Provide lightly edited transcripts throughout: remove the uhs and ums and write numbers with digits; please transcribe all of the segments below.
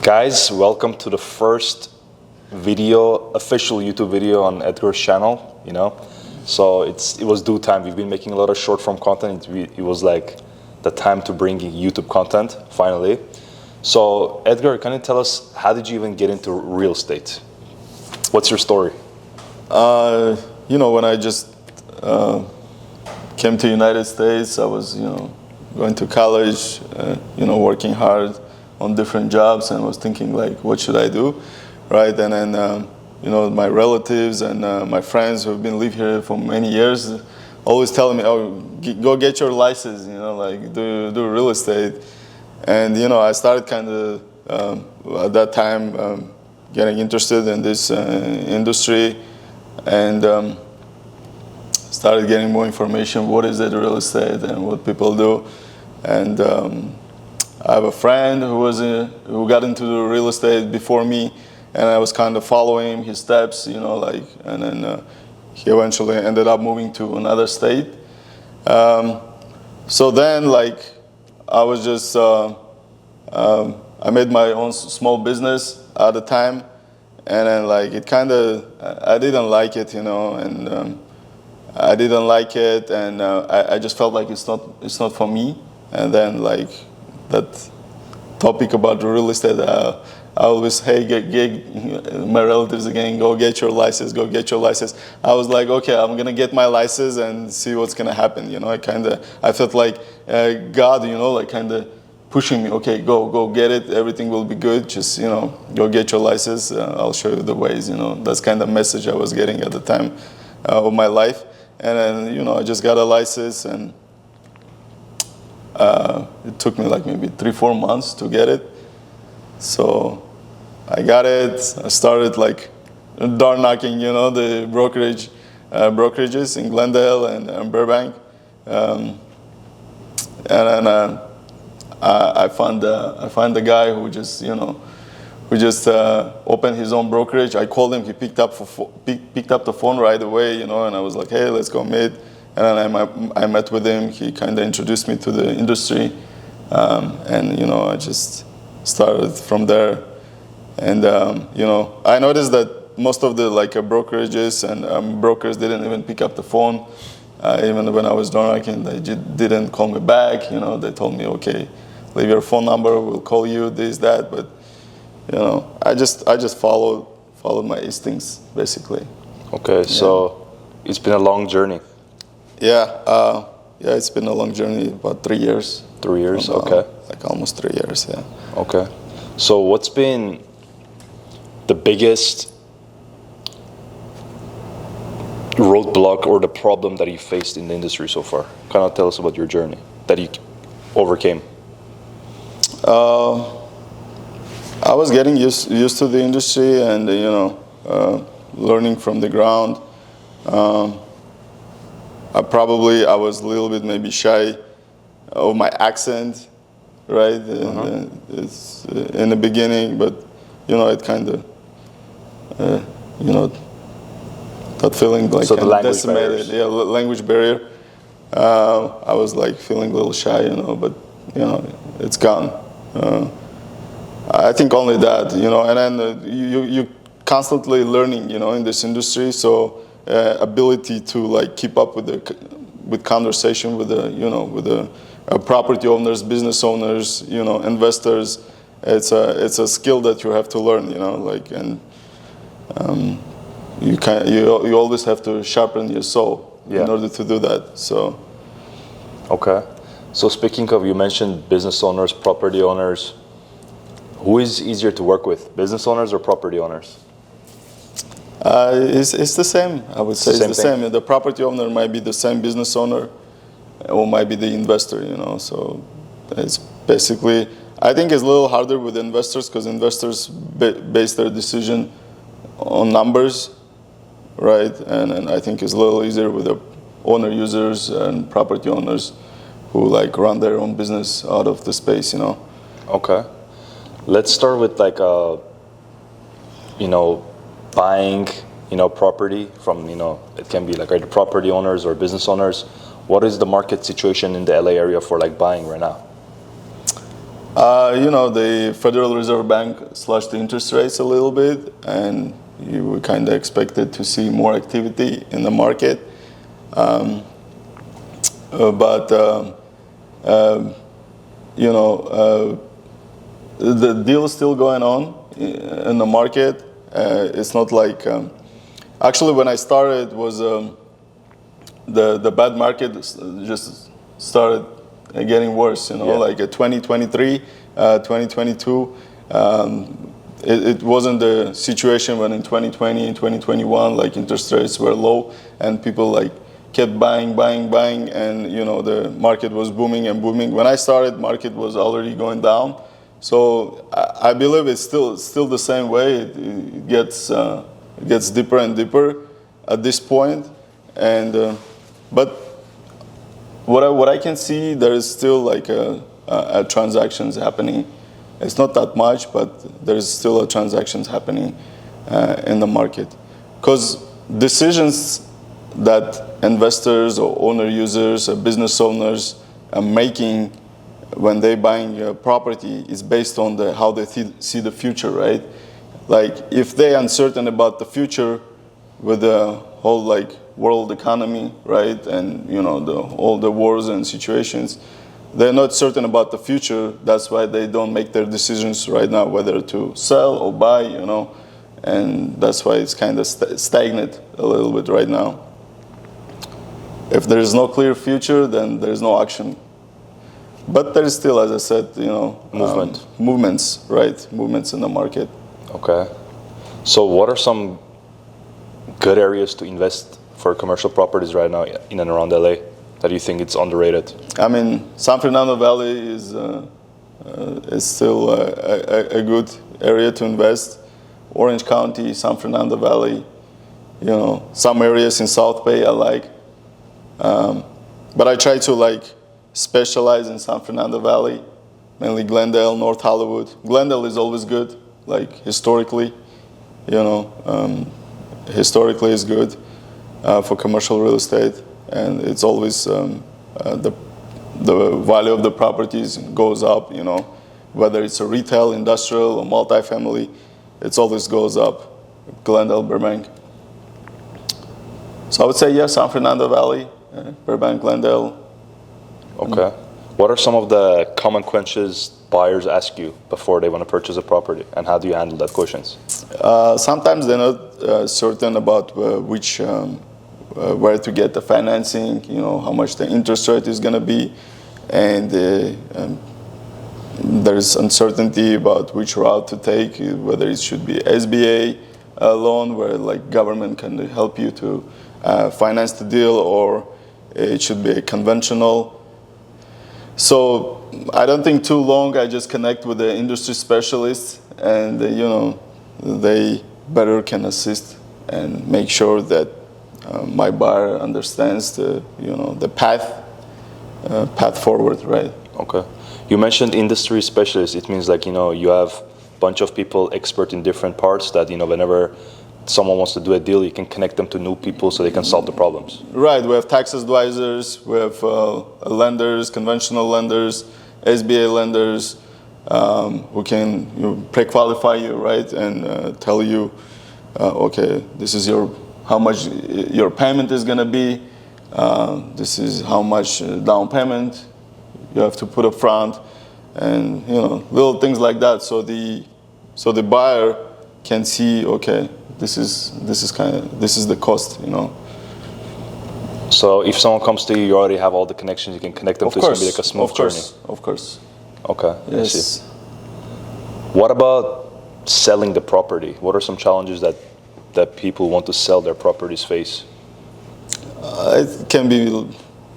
Guys, welcome to the first official YouTube video on Edgar's channel, So it was due time. We've been making a lot of short form content. It was like the time to bring YouTube content, finally. So Edgar, can you tell us, how did you even get into real estate? What's your story? When I just came to United States, I was, going to college, working hard on different jobs, and was thinking like, what should I do, right? And then, my relatives and my friends who have been living here for many years, always telling me, oh, go get your license, do real estate. And, I started kind of, at that time, getting interested in this industry, and started getting more information. What is it, real estate, and what people do? And I have a friend who got into the real estate before me, and I was kind of following his steps, and then he eventually ended up moving to another state. So then, I was just I made my own small business at the time, and then it kind of, I didn't like it, and I didn't like it, and I just felt like it's not for me. And then that topic about the real estate, I always, hey, get my relatives again, go get your license, go get your license. I was like, okay, I'm gonna get my license and see what's gonna happen. I felt like God, kind of pushing me. Okay, go get it. Everything will be good. Just go get your license. I'll show you the ways. That's kind of message I was getting at the time of my life. And then I just got a license, and it took me maybe 3-4 months to get it. So I got it. I started door knocking, the brokerages in Glendale and Burbank. And then I found the guy who just opened his own brokerage. I called him. He picked up the phone right away, and I was like, hey, let's go meet. And then I met with him. He kind of introduced me to the industry, and I just started from there. And I noticed that most of the brokerages and brokers didn't even pick up the phone. Even when I was door knocking, they didn't call me back. They told me, okay, leave your phone number, we'll call you, this, that. But I just followed my instincts, basically. Okay, so it's been a long journey. Yeah, it's been a long journey, about 3 years. 3 years, okay. Almost 3 years, yeah. Okay. So what's been the biggest roadblock or the problem that you faced in the industry so far? Kind of tell us about your journey that you overcame. I was getting used to the industry, and learning from the ground. I was a little bit maybe shy of my accent, right? It's in the beginning, but it kind of that feeling so the language decimated. barriers. Yeah, language barrier. I was feeling a little shy, but it's gone. I think only that, and then you constantly learning, in this industry. So ability to keep up with conversation with the property owners, business owners, investors. It's a skill that you have to learn, and you always have to sharpen your soul in order to do that. So. Okay. So speaking of, you mentioned business owners, property owners. Who is easier to work with, business owners or property owners? It's the same. I would say it's the same. The property owner might be the same business owner, or might be the investor. So it's basically. I think it's a little harder with investors, because investors base their decision on numbers, right? And I think it's a little easier with the owner users and property owners who run their own business out of the space. Okay. Let's start with buying, property from, it can be either property owners or business owners. What is the market situation in the LA area for buying right now? The Federal Reserve Bank slashed the interest rates a little bit, and you were kind of expected to see more activity in the market. The deal is still going on in the market. It's not like actually when I started was the bad market just started getting worse. Like 2023, 2022. It wasn't the situation when in 2020 and 2021 like interest rates were low and people like kept buying, and the market was booming and booming. When I started, market was already going down. So I believe it's still the same way. It gets deeper and deeper at this point. And but what I can see, there is still like a transactions happening. It's not that much, but there is still a transactions happening in the market. Because decisions that investors or owner users or business owners are making when they're buying a property is based on how they see the future, right? Like if they're uncertain about the future with the whole like world economy, right, and all the wars and situations, they're not certain about the future. That's why they don't make their decisions right now whether to sell or buy, and that's why it's kind of stagnant a little bit right now. If there is no clear future, then there is no action. But there is still, as I said, movements, right? Movements in the market. Okay. So what are some good areas to invest for commercial properties right now in and around LA that you think it's underrated? I mean, San Fernando Valley is still a good area to invest. Orange County, San Fernando Valley, some areas in South Bay I like. But I try to specialize in San Fernando Valley, mainly Glendale, North Hollywood. Glendale is always good, like historically, historically is good for commercial real estate, and it's always the value of the properties goes up, whether it's a retail, industrial, or multifamily, it always goes up. Glendale, Burbank. So I would say yes, San Fernando Valley, Burbank, Glendale. Okay. What are some of the common questions buyers ask you before they want to purchase a property, and how do you handle that questions? Sometimes they're not certain about where to get the financing, how much the interest rate is going to be, and there's uncertainty about which route to take, whether it should be SBA loan, where government can help you to finance the deal, or it should be a conventional. So I don't think too long. I just connect with the industry specialists, and they better can assist and make sure that my buyer understands the path forward, right? Okay. You mentioned industry specialists. It means you have a bunch of people expert in different parts that whenever someone wants to do a deal, you can connect them to new people so they can solve the problems. Right. We have tax advisors, we have lenders, conventional lenders, SBA lenders, who can pre-qualify you, right, and tell you, okay, this is how much your payment is going to be. This is how much down payment you have to put up front, and little things like that. So the buyer can see, okay, this is the cost, So if someone comes to you, you already have all the connections. You can connect them to it's going to be like a smooth journey. Of course. Okay. Yes. I see. What about selling the property? What are some challenges that people want to sell their properties face? It can be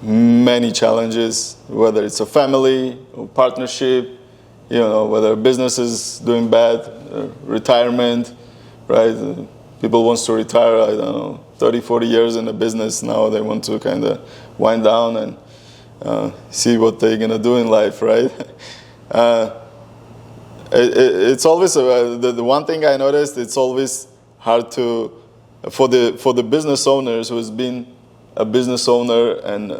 many challenges, whether it's a family or partnership, whether business is doing bad, retirement, right? People want to retire, 30, 40 years in the business. Now they want to kind of wind down and see what they're going to do in life, right? It's always, the one thing I noticed, it's always hard for the business owners who has been a business owner and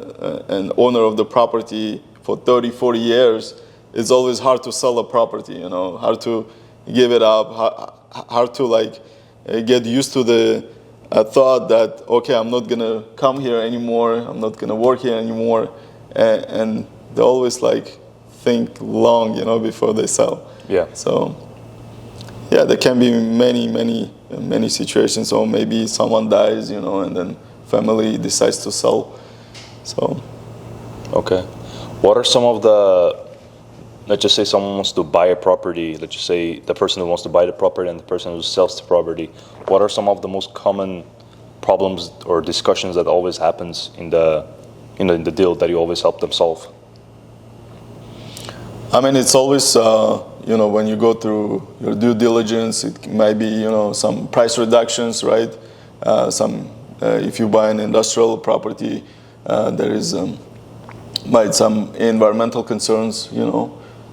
owner of the property for 30, 40 years, it's always hard to sell a property, hard to give it up, hard to get used to the thought that, okay, I'm not gonna come here anymore, I'm not gonna work here anymore, and they always think long, before they sell. Yeah. So, yeah, there can be many situations, or maybe someone dies, and then family decides to sell. So. Okay. What are some of the, let's just say someone wants to buy a property, let's just say the person who wants to buy the property and the person who sells the property, what are some of the most common problems or discussions that always happens in the deal that you always help them solve? I mean, it's always, when you go through your due diligence, it might be, some price reductions, right? If you buy an industrial property, there is might some environmental concerns,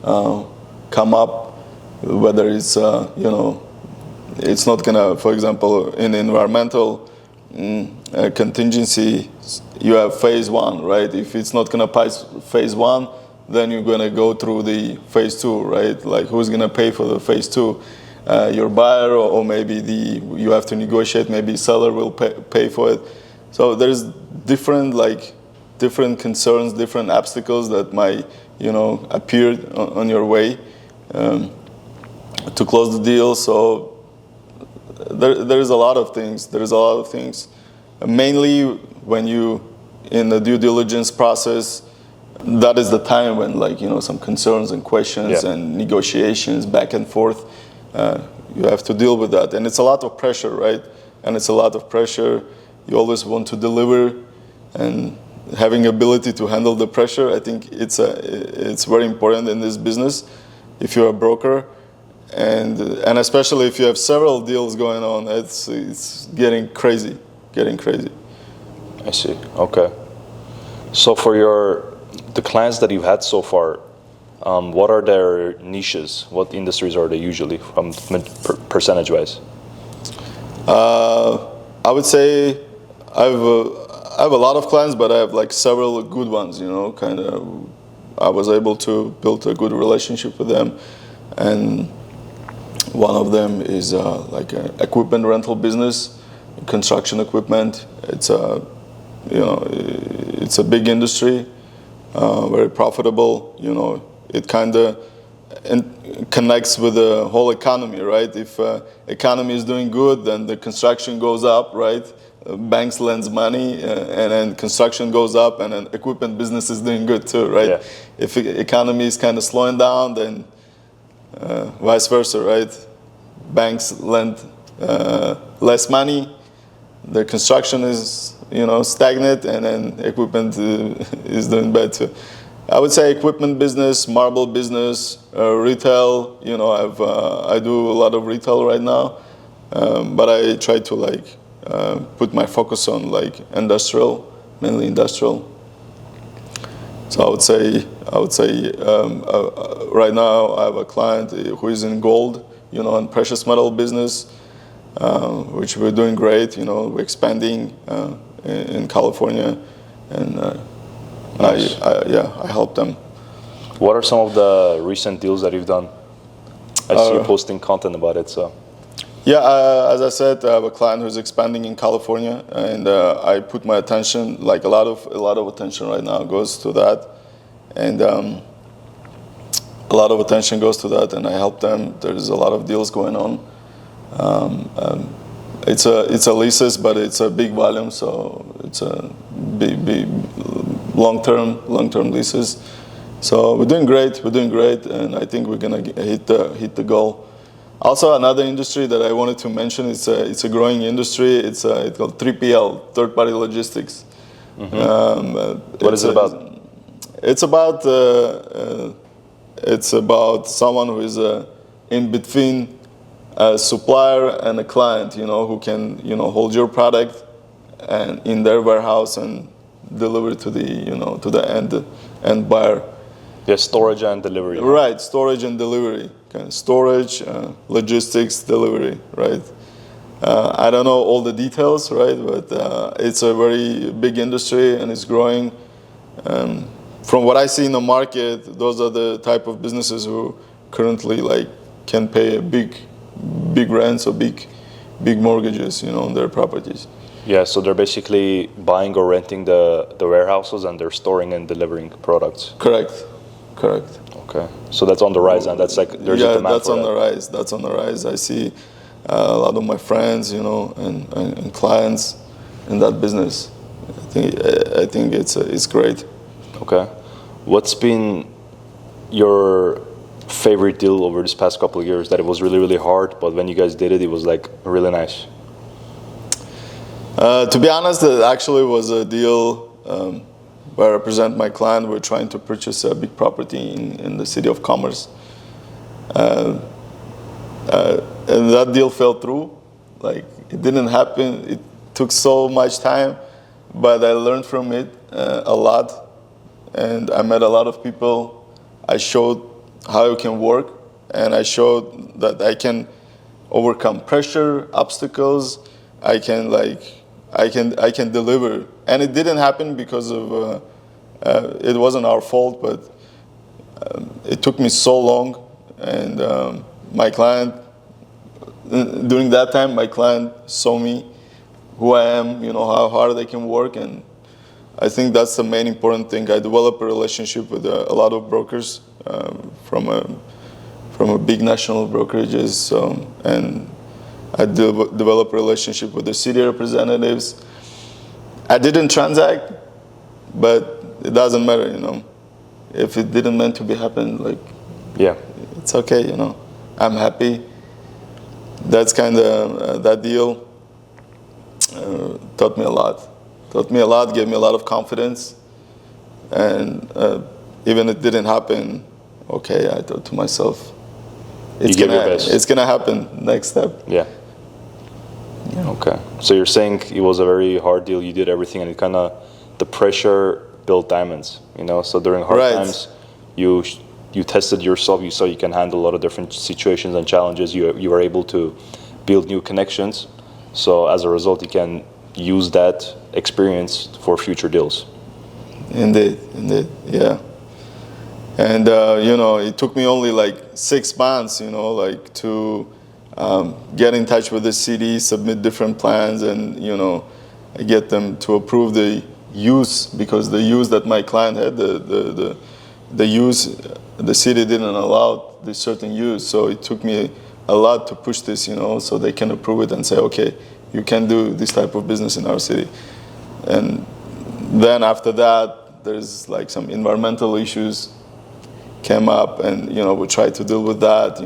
come up, whether it's, it's not gonna, for example, in environmental contingency, you have phase one, right? If it's not gonna pass phase one, then you're gonna go through the phase two, right? Like, who's gonna pay for the phase two? Your buyer, or maybe you have to negotiate, maybe seller will pay for it. So there's different concerns, different obstacles that might, appear on your way to close the deal. So there's a lot of things. Mainly when you in the due diligence process, that is the time when some concerns and questions and negotiations back and forth. You have to deal with that, and it's a lot of pressure, right? And it's a lot of pressure. You always want to deliver, and having ability to handle the pressure, I think it's very important in this business. If you're a broker, and especially if you have several deals going on, it's getting crazy. I see. Okay. So for the clients that you've had so far, what are their niches? What industries are they usually, percentage-wise? I would say I have a lot of clients, but I have several good ones. I was able to build a good relationship with them, and one of them is an equipment rental business, construction equipment. It's a big industry, very profitable. It kind of connects with the whole economy, right? If economy is doing good, then the construction goes up, right? Banks lends money, and then construction goes up, and then equipment business is doing good too, right? Yeah. If economy is kind of slowing down, then vice versa, right? Banks lend less money, the construction is stagnant, and then equipment is doing bad too. I would say equipment business, marble business, retail. I do a lot of retail right now, but I try to put my focus on industrial, mainly industrial. So I would say right now I have a client who is in gold, and precious metal business, which we're doing great. We're expanding in California, and nice. I help them. What are some of the recent deals that you've done? I see you posting content about it. So. Yeah, as I said, I have a client who's expanding in California, and I put my attention, a lot of attention right now goes to that, and a lot of attention goes to that, and I help them. There's a lot of deals going on. It's a leases, but it's a big volume, so it's a big long-term leases. So we're doing great, and I think we're gonna hit the goal. Also, another industry that I wanted to mention, it's a growing industry. It's called 3PL, third-party logistics. Mm-hmm. What is it about? It's about someone who is in between a supplier and a client, who can hold your product and in their warehouse and deliver to the end buyer. Yeah, storage and delivery. Right, storage and delivery. Storage, logistics, delivery, right? I don't know all the details, right? But it's a very big industry, and it's growing. from what I see in the market, those are the type of businesses who currently like can pay a big rents or big mortgages, on their properties. Yeah, so they're basically buying or renting the warehouses and they're storing and delivering products. Correct. Okay, so that's on the rise, and that's like there's a demand that's for on that. the rise. That's on the rise. I see a lot of my friends, and clients in that business. I think it's great. Okay, what's been your favorite deal over this past couple of years that it was really, really hard, but when you guys did it, it was like really nice? To be honest, it actually was a deal where I represent my client. We're trying to purchase a big property in the city of Commerce. And that deal fell through. Like, it didn't happen. It took so much time, but I learned from it a lot. And I met a lot of people. I showed how it can work, and I showed that I can overcome pressure, obstacles. I can deliver, and it didn't happen because of it wasn't our fault, but it took me so long, and my client during that time, my client saw me, who I am, how hard I can work, and I think that's the main important thing. I developed a relationship with a lot of brokers from a big national brokerages, and I developed a relationship with the city representatives. I didn't transact, but it doesn't matter, If it didn't meant to be happen, it's okay, I'm happy. That's kind of that deal taught me a lot. Gave me a lot of confidence, and even if it didn't happen, okay, I thought to myself, it's gonna happen. Next step. Yeah. Okay. So you're saying it was a very hard deal. You did everything, and the pressure built diamonds. So during hard times, you tested yourself. You saw you can handle a lot of different situations and challenges. You were able to build new connections. So as a result, you can use that experience for future deals. Indeed, yeah. And it took me only like 6 months, to get in touch with the city, submit different plans, and get them to approve the use, because the use that my client had, the use, the city didn't allow this certain use. So it took me a lot to push this, so they can approve it and say, okay, you can do this type of business in our city. And then after that, there's like some environmental issues came up, and we tried to deal with that,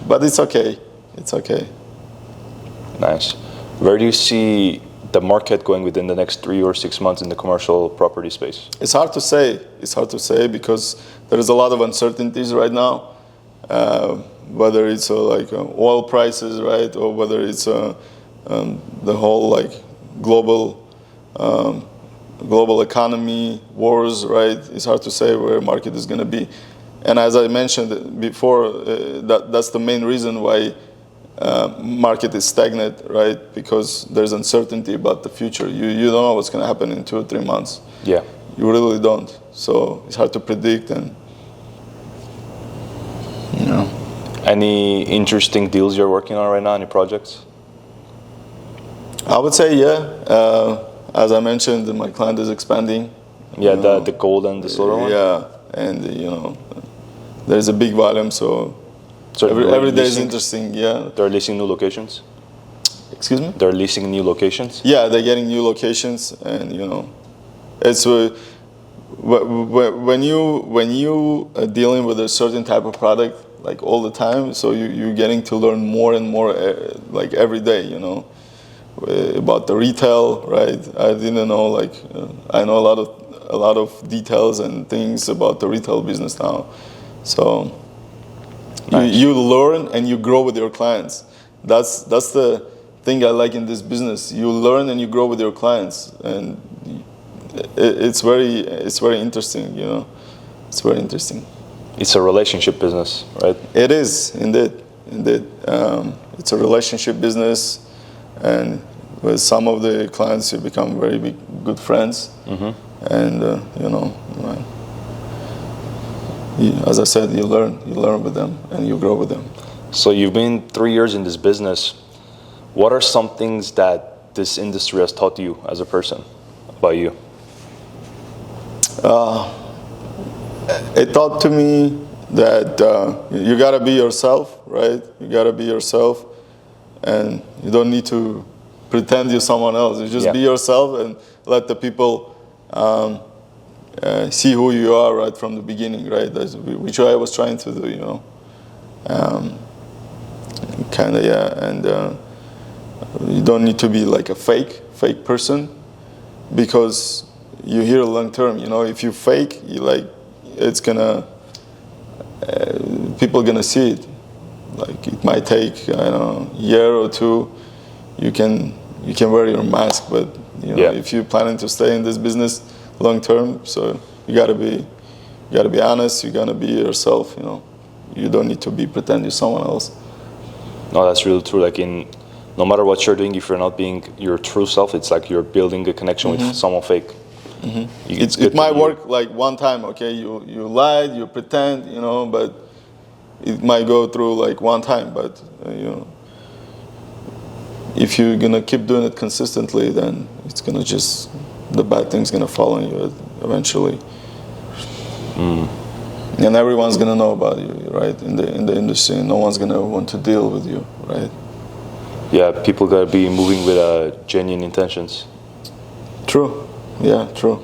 but it's okay. Nice. Where do you see the market going within the next 3 or 6 months in the commercial property space? It's hard to say because there is a lot of uncertainties right now, whether it's oil prices, right, or whether it's the whole global economy, wars, right? It's hard to say where the market is going to be. And as I mentioned before, that's the main reason why market is stagnant, right? Because there's uncertainty about the future. You don't know what's going to happen in 2 or 3 months. Yeah. You really don't. So it's hard to predict, and Any interesting deals you're working on right now? Any projects? I would say, yeah. As I mentioned, my client is expanding. Yeah, the gold and the silver one? Yeah, and there's a big volume, so every day is interesting, yeah. They're leasing new locations? Excuse me? They're leasing new locations? Yeah, they're getting new locations, and it's when you are dealing with a certain type of product like all the time, so you're getting to learn more and more like every day, about the retail, right? I didn't know, I know a lot of details and things about the retail business now. So nice. You learn and you grow with your clients. That's the thing I like in this business. You learn and you grow with your clients, and it's very interesting. It's very interesting. It's a relationship business, right? It is, indeed. It's a relationship business, and with some of the clients you become very good friends. Mm-hmm. and as I said, you learn with them, and you grow with them. So you've been 3 years in this business. What are some things that this industry has taught you as a person about you? It taught to me that you gotta be yourself, right? You gotta be yourself, and you don't need to pretend you're someone else. You just be yourself and let the people see who you are right from the beginning, right? That's which I was trying to do, and you don't need to be like a fake person, because you're here long term. If you fake, it's gonna people gonna see it. Like it might take a year or two. You can wear your mask, but if you're planning to stay in this business long term, so you gotta be honest. You gotta be yourself. You don't need to pretend you're someone else. No, that's really true. Like no matter what you're doing, if you're not being your true self, it's like you're building a connection with someone fake. Mm-hmm. It might work like one time, okay? You lied, you pretend, but it might go through like one time. But if you're gonna keep doing it consistently, then it's gonna the bad thing's gonna fall on you eventually. And everyone's gonna know about you, right? In the industry, no one's gonna want to deal with you, right? Yeah, people gotta be moving with genuine intentions. True. Yeah, true.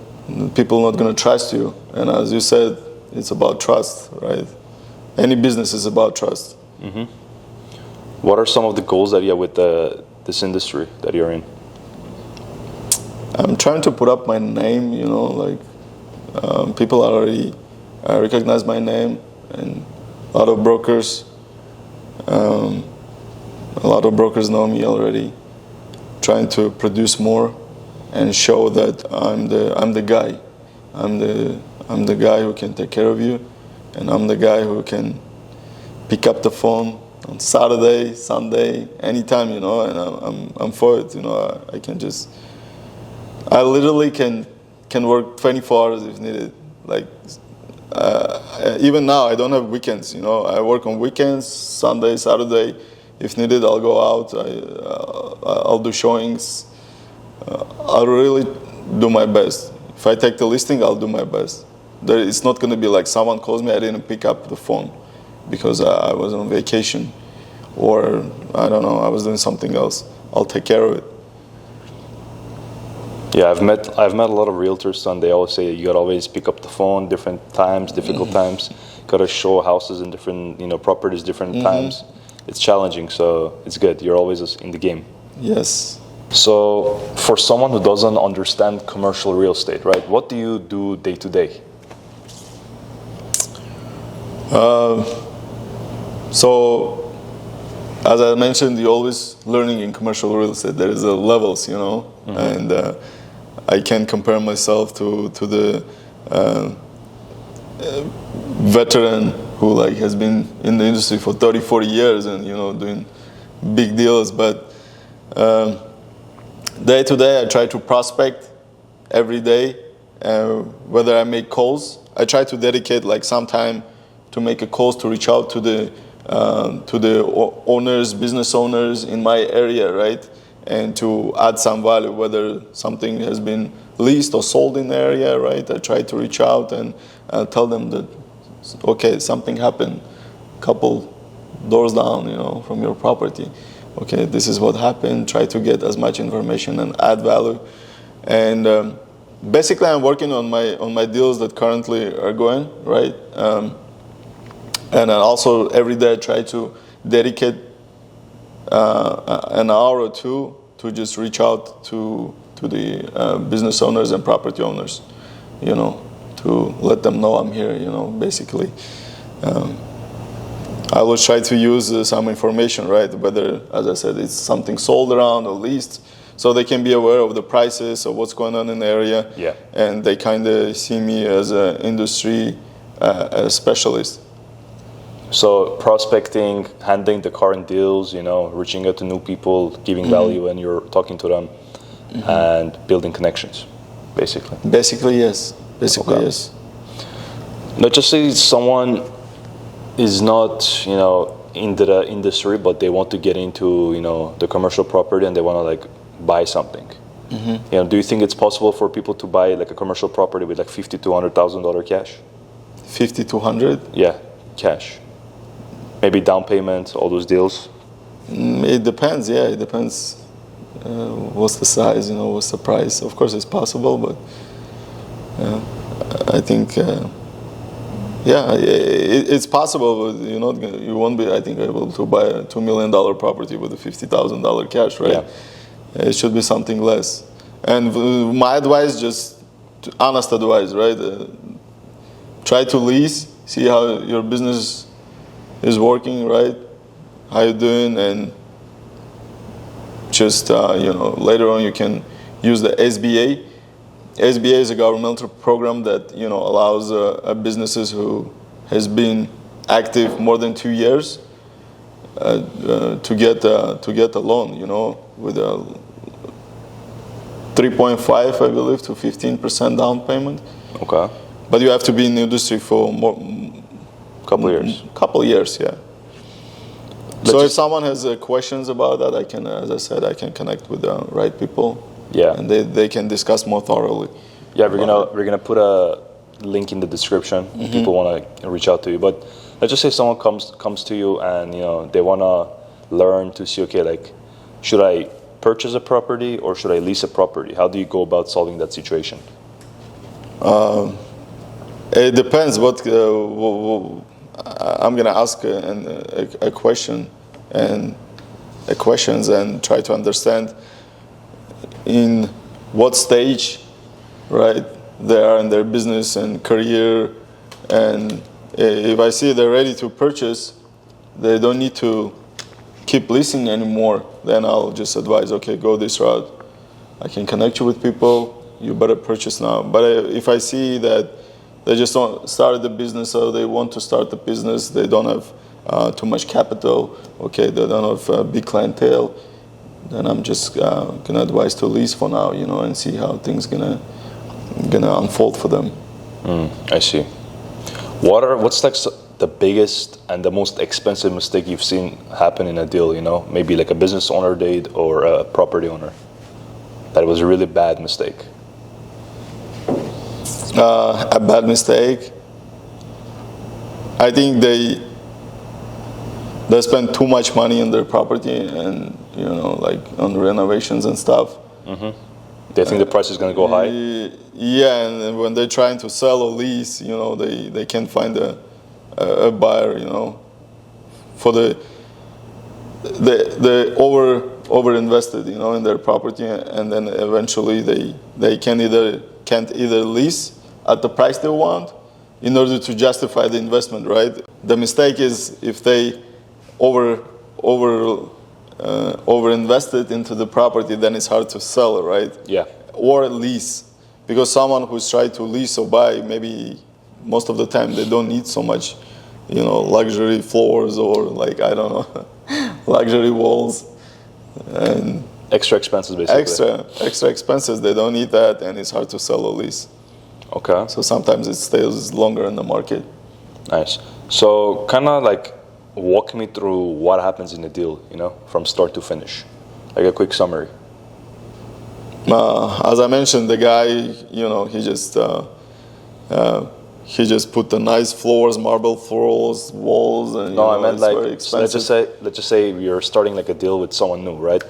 People not gonna trust you, and as you said, it's about trust, right? Any business is about trust. Mm-hmm. What are some of the goals that you have with this industry that you're in? I'm trying to put up my name. People already recognize my name, and a lot of brokers know me already. Trying to produce more and show that I'm the guy. I'm the guy who can take care of you, and I'm the guy who can pick up the phone on Saturday, Sunday, anytime, and I'm for it. I literally can work 24 hours if needed. Even now, I don't have weekends. I work on weekends, Sunday, Saturday. If needed, I'll go out. I'll do showings. I'll really do my best. If I take the listing, I'll do my best. It's not going to be like someone calls me, I didn't pick up the phone because I was on vacation, or I don't know, I was doing something else. I'll take care of it. Yeah, I've met a lot of realtors, and they always say you gotta always pick up the phone, different times, difficult times. Gotta show houses in different, properties, different times. It's challenging, so it's good. You're always in the game. Yes. So, for someone who doesn't understand commercial real estate, right? What do you do day to day? So, as I mentioned, you're always learning in commercial real estate. There is levels, and I can't compare myself to the veteran who has been in the industry for 30, 40 years and doing big deals. But day to day, I try to prospect every day. Whether I make calls, I try to dedicate some time to make a calls to reach out to the owners, business owners in my area, right? And to add some value, whether something has been leased or sold in the area, right? I try to reach out and tell them that, okay, something happened, couple doors down, from your property. Okay, this is what happened. Try to get as much information and add value. And basically, I'm working on my deals that currently are going, right? And also every day I try to dedicate an hour or two to just reach out to the business owners and property owners, to let them know I'm here, basically. I will try to use some information, right? Whether, as I said, it's something sold around or leased, so they can be aware of the prices of what's going on in the area. Yeah. And they kind of see me as an industry specialist. So prospecting, handling the current deals, reaching out to new people, giving value when you're talking to them, and building connections, basically. Basically, yes. Basically, Okay. yes. Let's just say someone is not, into the industry, but they want to get into, the commercial property and they want to like buy something. Do you think it's possible for people to buy like a commercial property with like $50,000 to $100,000 cash? 50 to 100? Yeah, cash. Maybe down payment, all those deals. It depends, yeah. It depends. What's the size, what's the price. Of course, it's possible, but I think, it's possible, but you won't be, I think, able to buy a $2 million property with a $50,000 cash, right? Yeah. It should be something less. And my advice, honest advice, right? Try to lease, see how your business is working, right? How you doing, and just later on you can use the SBA. SBA is a governmental program that allows businesses who has been active more than 2 years to get a loan, with a 3.5, I believe, to 15% down payment. Okay. But you have to be in the industry for Couple years. Couple years, yeah. So if someone has questions about that, I can, as I said, I can connect with the right people. Yeah. And they can discuss more thoroughly. Yeah, we're gonna put a link in the description if people want to reach out to you. But let's just say someone comes to you and they want to learn to see, okay, like, should I purchase a property or should I lease a property? How do you go about solving that situation? It depends. I'm gonna ask a question and questions and try to understand in what stage, right, they are in their business and career. And if I see they're ready to purchase, they don't need to keep leasing anymore, then I'll just advise, okay, go this route. I can connect you with people. You better purchase now. But if I see that they just don't start the business, or they want to start the business, they don't have too much capital, okay, they don't have big clientele, then I'm just gonna advise to lease for now, and see how things gonna unfold for them. I see. What's like the biggest and the most expensive mistake you've seen happen in a deal? Maybe like a business owner did or a property owner. That was a really bad mistake. A bad mistake. I think they spend too much money on their property and like on renovations and stuff. They think the price is going to go high. Yeah, and when they're trying to sell or lease, they can't find a buyer, for the over invested, in their property, and then eventually they can't either lease at the price they want in order to justify the investment, right? The mistake is if they over invested into the property, then it's hard to sell, right? Yeah. Or lease, because someone who's trying to lease or buy, maybe most of the time they don't need so much, luxury floors or like, I don't know, luxury walls and Extra expenses, basically. extra expenses. They don't need that, and it's hard to sell or lease. Okay. So sometimes it stays longer in the market. Nice. So kind of like walk me through what happens in the deal, from start to finish. Like a quick summary. As I mentioned, the guy, he just put the nice floors, marble floors, walls, and No, I meant it's like, very expensive. let's just say you're starting like a deal with someone new, right?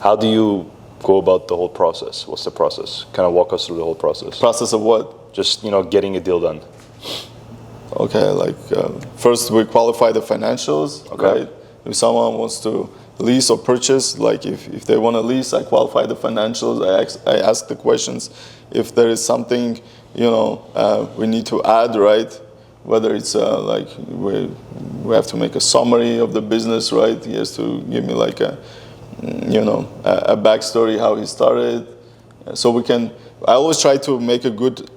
How do you go about the whole process? What's the process? Kind of walk us through the whole process. Process of what? Just, getting a deal done. Okay, like first we qualify the financials, Okay. right? If someone wants to lease or purchase, like if they want to lease, I qualify the financials. I ask the questions. If there is something, we need to add, right? Whether it's like we have to make a summary of the business, right? He has to give me like a backstory, how he started. So I always try to make a good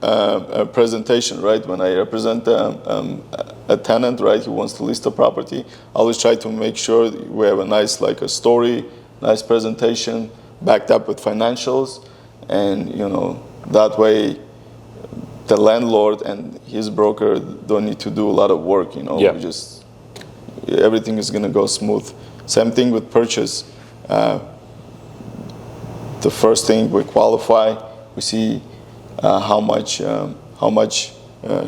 presentation, right? When I represent a tenant, right, who wants to list a property, I always try to make sure we have a nice, like a story, nice presentation, backed up with financials, and that way the landlord and his broker don't need to do a lot of work, you know. Yeah. We just, everything is going to go smooth. Same thing with purchase. The first thing we qualify, we see how much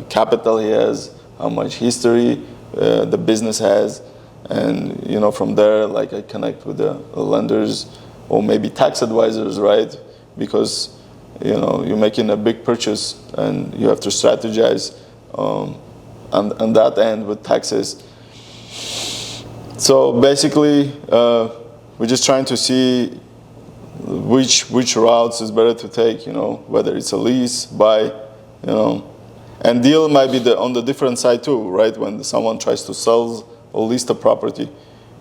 capital he has, how much history the business has, and you know, from there, like, I connect with the lenders or maybe tax advisors, right? Because you know, you're making a big purchase and you have to strategize on that end with taxes. So basically, we're just trying to see which routes is better to take, you know, whether it's a lease, buy, you know. And deal might be on the different side too, right? When someone tries to sell or lease the property,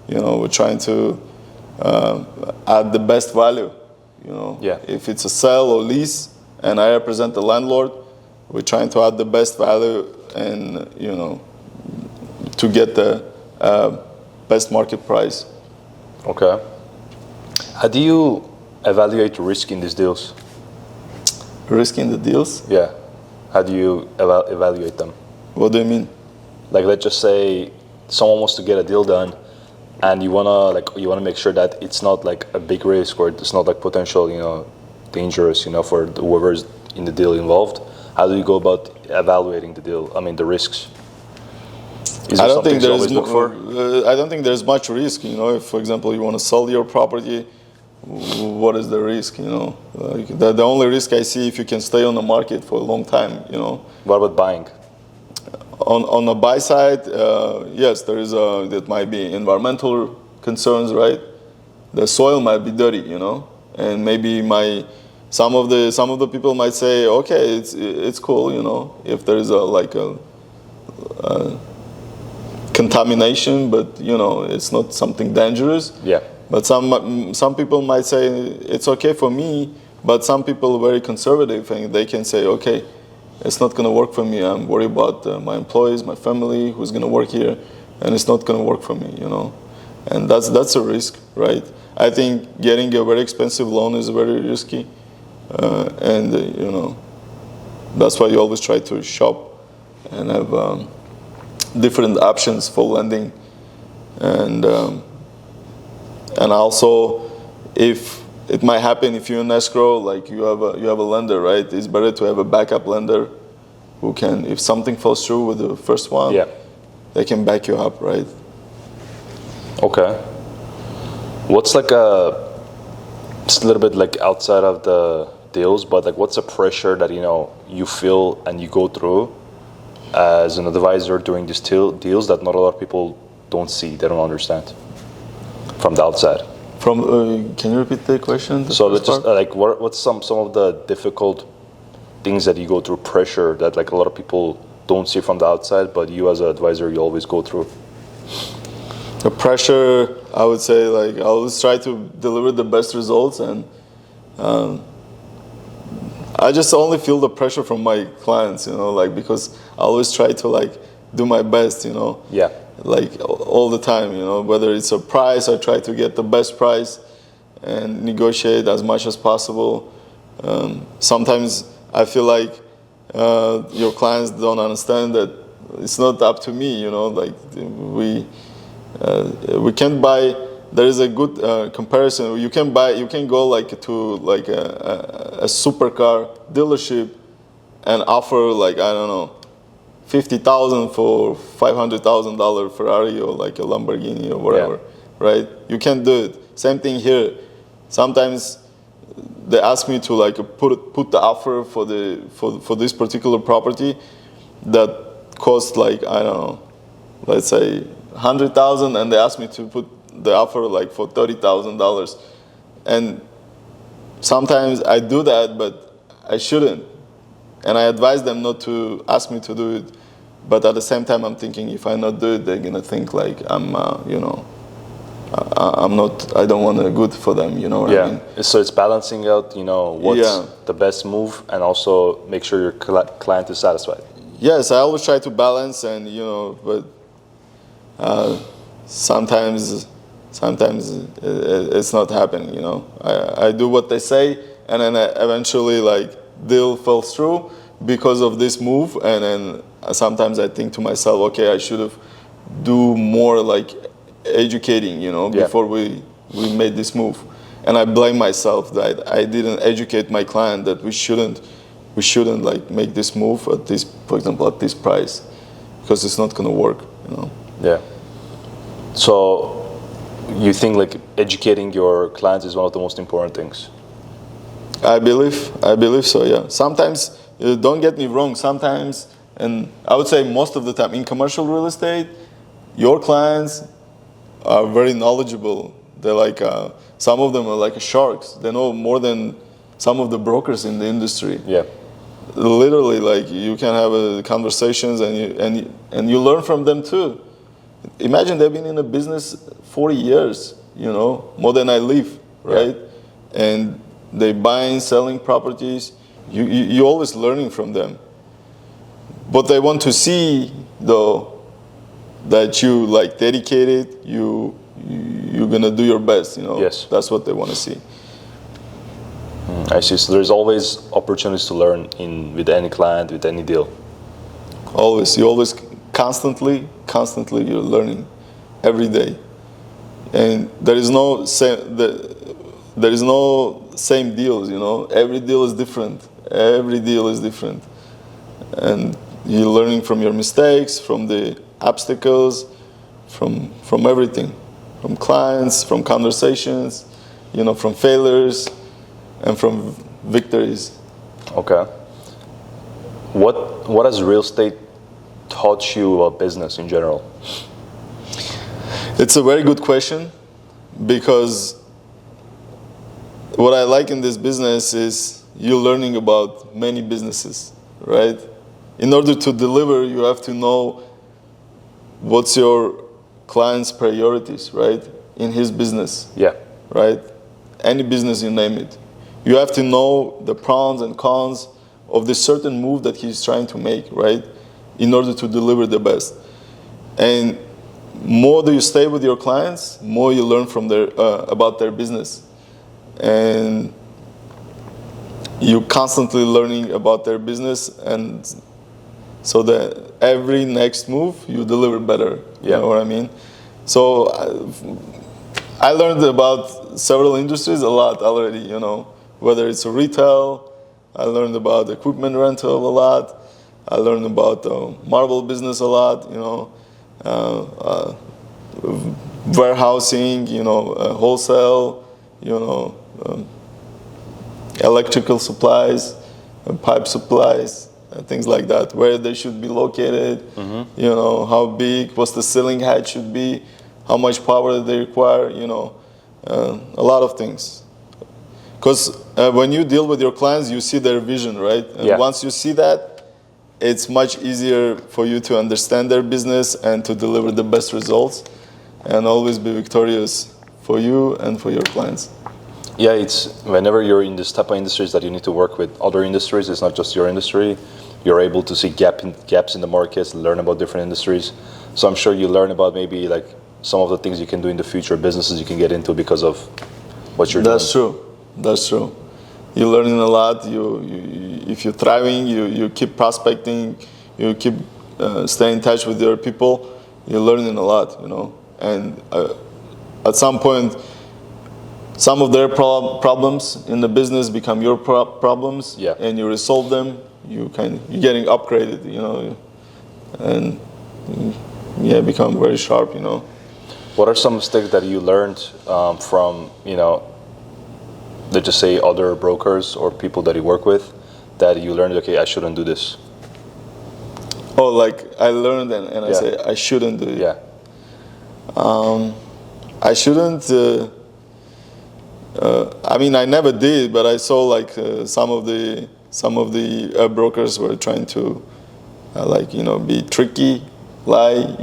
you know, we're trying to add the best value, you know. Yeah. If it's a sell or lease and I represent the landlord, we're trying to add the best value and, you know, to get the best market price. Okay. How do you evaluate risk in these deals? Risk in the deals? Yeah. How do you evaluate them? What do you mean? Like, let's just say someone wants to get a deal done, and you wanna make sure that it's not like a big risk, or it's not like potential, you know, dangerous, you know, for whoever's in the deal involved. How do you go about evaluating the deal? I mean, the risks. Is there something you always look for? I don't think there's much risk. You know, if, for example, you want to sell your property, what is the risk? You know, like the only risk I see if you can stay on the market for a long time. You know. What about buying? On the buy side, yes, that might be environmental concerns, right? The soil might be dirty, you know, and maybe some of the people might say, okay, it's cool, you know, if there is a contamination, but you know, it's not something dangerous. Yeah. But some people might say it's okay for me, but some people are very conservative and they can say, okay, it's not going to work for me. I'm worried about my employees, my family, who's going to work here, and it's not going to work for me, you know. And that's a risk, right? I think getting a very expensive loan is very risky, you know, that's why you always try to shop and have different options for lending, and also if it might happen if you're in escrow, like you have a lender, right? It's better to have a backup lender who can, if something falls through with the first one, yeah, they can back you up, right? Okay. What's like it's a little bit like outside of the deals, but like what's the pressure that, you know, you feel and you go through as an advisor during these deals that not a lot of people don't see, they don't understand from the outside? Can you repeat the question? So let's just what's some of the difficult things that you go through, pressure that like a lot of people don't see from the outside, but you as an advisor, you always go through? The pressure, I would say, like, I always try to deliver the best results, and I just only feel the pressure from my clients, you know, like, because I always try to like do my best, you know. Yeah. Like all the time, you know, whether it's a price, I try to get the best price and negotiate as much as possible. Sometimes I feel like your clients don't understand that it's not up to me, you know, like we can't buy. There is a good comparison. You can go like to like a supercar dealership and offer, like, I don't know, $50,000 for $500,000 Ferrari or like a Lamborghini or whatever, yeah, right? You can't do it. Same thing here. Sometimes they ask me to like put the offer for this particular property that costs, like, I don't know, let's say $100,000, and they ask me to put the offer like for $30,000, and sometimes I do that, but I shouldn't. And I advise them not to ask me to do it, but at the same time, I'm thinking if I not do it, they're gonna think like I'm, you know, I'm not. I don't want to good for them, you know what I mean? So it's balancing out, you know, what's the best move, and also make sure your client is satisfied. Yes, I always try to balance, and you know, but sometimes it's not happening. You know, I do what they say, and then eventually, like, deal fell through because of this move, and then sometimes I think to myself, okay, I should have do more like educating, before we made this move. And I blame myself that I didn't educate my client that we shouldn't like make this move at this, for example, at this price, because it's not going to work. Yeah. So you think like educating your clients is one of the most important things? I believe so. Yeah. Sometimes, don't get me wrong. Sometimes, and I would say most of the time in commercial real estate, your clients are very knowledgeable. They're like some of them are like sharks. They know more than some of the brokers in the industry. Yeah. Literally, like you can have conversations and you learn from them too. Imagine they've been in the business 40 years, more than I live, right? Yeah. And they buying, selling properties. You're always learning from them. But they want to see though that you like dedicated, you're gonna do your best, Yes. That's what they want to see. I see. So there's always opportunities to learn with any client, with any deal. You always constantly you're learning every day, and there is no same deals. Every deal is different. And you're learning from your mistakes, from the obstacles, from everything, from clients, from conversations, from failures, and from victories. Okay. What has real estate taught you about business in general? It's a very good question, because what I like in this business is you're learning about many businesses, right? In order to deliver, you have to know what's your client's priorities, right? In his business. Yeah. Right? Any business, you name it. You have to know the pros and cons of this certain move that he's trying to make, right? In order to deliver the best. And more do you stay with your clients, more you learn from about their business. And you're constantly learning about their business, and so that every next move you deliver better. You know what I mean? So I learned about several industries a lot already, whether it's retail, I learned about equipment rental a lot, I learned about marble business a lot, warehousing, wholesale, electrical supplies, pipe supplies, things like that, where they should be located, how big, what's the ceiling height should be, how much power they require, a lot of things. Because when you deal with your clients, you see their vision, right? And once you see that, it's much easier for you to understand their business and to deliver the best results and always be victorious for you and for your clients. Yeah, it's whenever you're in this type of industries that you need to work with other industries, it's not just your industry. You're able to see gaps in the markets, learn about different industries. So I'm sure you learn about maybe like some of the things you can do in the future, businesses you can get into because of what you're doing. That's true. You're learning a lot. If you're thriving, you keep prospecting, you keep staying in touch with your people. You're learning a lot, And at some point, some of their problems in the business become your problems, and you resolve them. You're getting upgraded, and become very sharp, What are some mistakes that you learned from, let's just say other brokers or people that you work with, that you learned, okay, I shouldn't do this? Oh, like I learned and I say I shouldn't do it. Yeah. I shouldn't. I never did, but I saw like some of the brokers were trying to, be tricky, lie,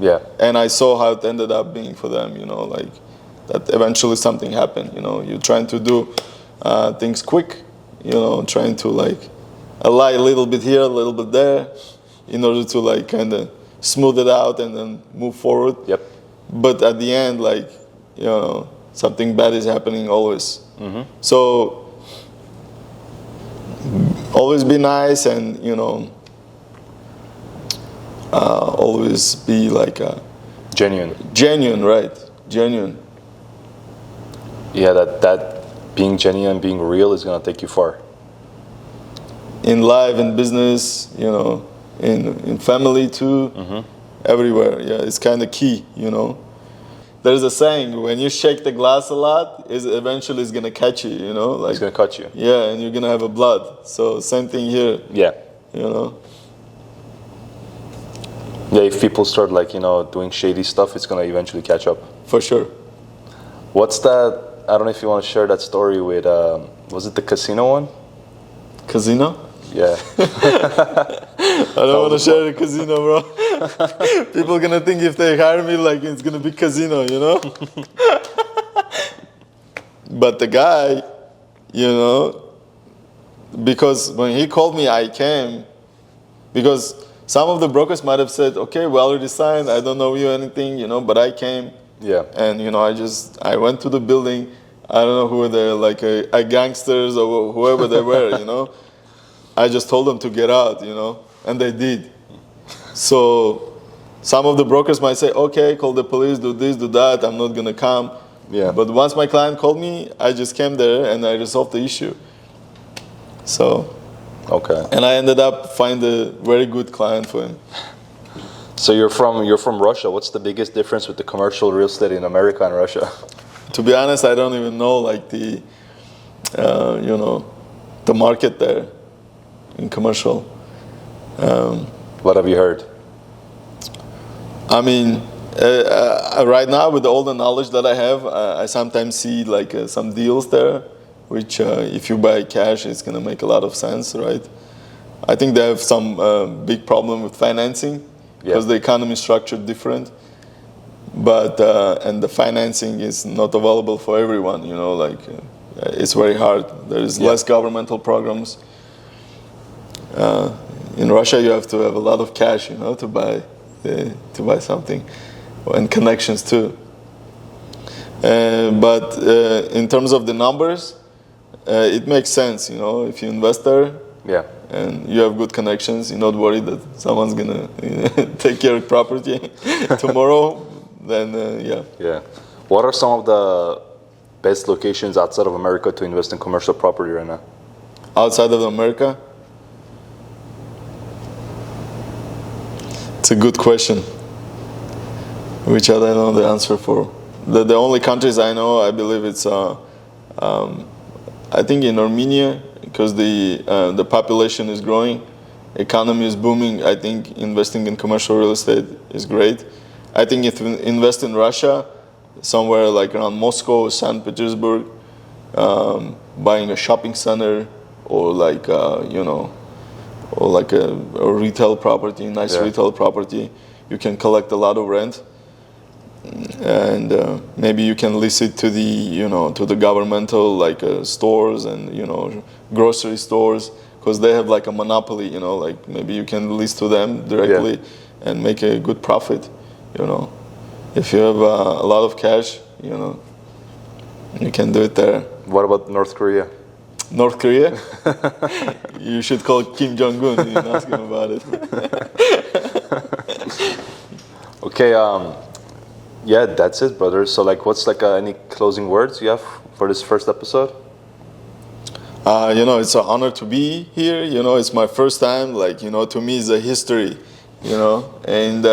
Yeah. And I saw how it ended up being for them, that eventually something happened. You're trying to do things quick, trying to lie a little bit here, a little bit there, in order to kind of smooth it out and then move forward. Yep. But at the end, something bad is happening always. Mm-hmm. So always be nice, and always be like genuine, right? Genuine. Yeah, that being genuine, being real is gonna take you far. In life, in business, in family too, everywhere. Yeah, it's kind of key. There's a saying: when you shake the glass a lot, eventually it's gonna catch you. It's gonna cut you. Yeah, and you're gonna have a blood. So same thing here. Yeah. Yeah, if people start doing shady stuff, it's gonna eventually catch up. for sure. What's that? I don't know if you want to share that story with. Was it the casino one? Casino? Yeah. I don't want to share the casino, bro. People are gonna think if they hire me, like it's gonna be casino, But the guy, because when he called me, I came. Because some of the brokers might have said, okay, we already signed, I don't know you anything, but I came. Yeah. And, I went to the building. I don't know who they like a gangsters or whoever they were, I just told them to get out, and they did. So some of the brokers might say, okay, call the police, do this, do that, I'm not going to come. Yeah. But once my client called me, I just came there and I resolved the issue. So, okay. and I ended up finding a very good client for him. So you're from Russia. What's the biggest difference with the commercial real estate in America and Russia? To be honest, I don't even know the market there in commercial. What have you heard? I mean, right now with all the knowledge that I have, I sometimes see some deals there, which if you buy cash, it's gonna make a lot of sense, right? I think they have some big problem with financing because the economy is structured different. But and the financing is not available for everyone. It's very hard. There is less governmental programs. In Russia, you have to have a lot of cash, to buy something, and connections too. But in terms of the numbers, it makes sense. If you invest there, and you have good connections, you're not worried that someone's gonna take your property tomorrow. Then Yeah. What are some of the best locations outside of America to invest in commercial property right now? Outside of America? It's a good question, which I don't know the answer for. The only countries I know, I believe it's I think in Armenia, because the population is growing, economy is booming. I think investing in commercial real estate is great. I think if you invest in Russia, somewhere like around Moscow, St. Petersburg, buying a shopping center or or like a retail property, nice retail property, you can collect a lot of rent, and maybe you can lease it to the governmental stores and grocery stores, because they have a monopoly. Maybe you can lease to them directly and make a good profit. If you have a lot of cash, you can do it there. What about North Korea? North Korea? You should call Kim Jong-un and ask him about it. Okay, that's it, brother. So what's any closing words you have for this first episode? It's an honor to be here. It's my first time. To me, it's a history. And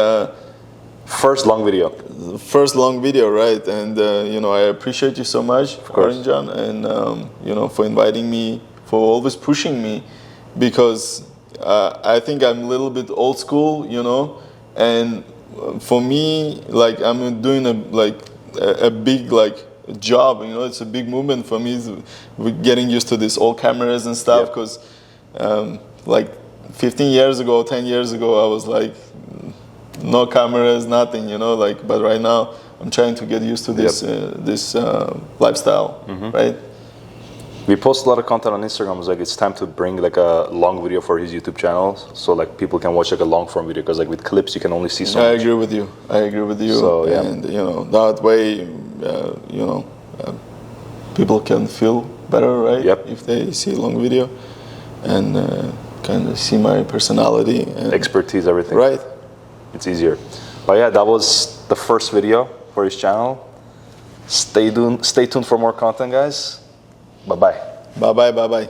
first long video. First long video, right? And I appreciate you so much, John, and for inviting me, for always pushing me, because I think I'm a little bit old school, and for me, I'm doing a big job, it's a big movement for me. We're getting used to this old cameras and stuff, because 15 years ago, 10 years ago, I was no cameras, nothing, but right now I'm trying to get used to this lifestyle, right? We post a lot of content on Instagram. It's time to bring a long video for his YouTube channel, so people can watch a long form video, because with clips you can only see so much. I agree with you. So, and that way, people can feel better, right? Yep. If they see a long video, and kind of see my personality and expertise, everything. Right. It's easier. But yeah, that was the first video for his channel. Stay tuned for more content, guys. Bye-bye. Bye-bye.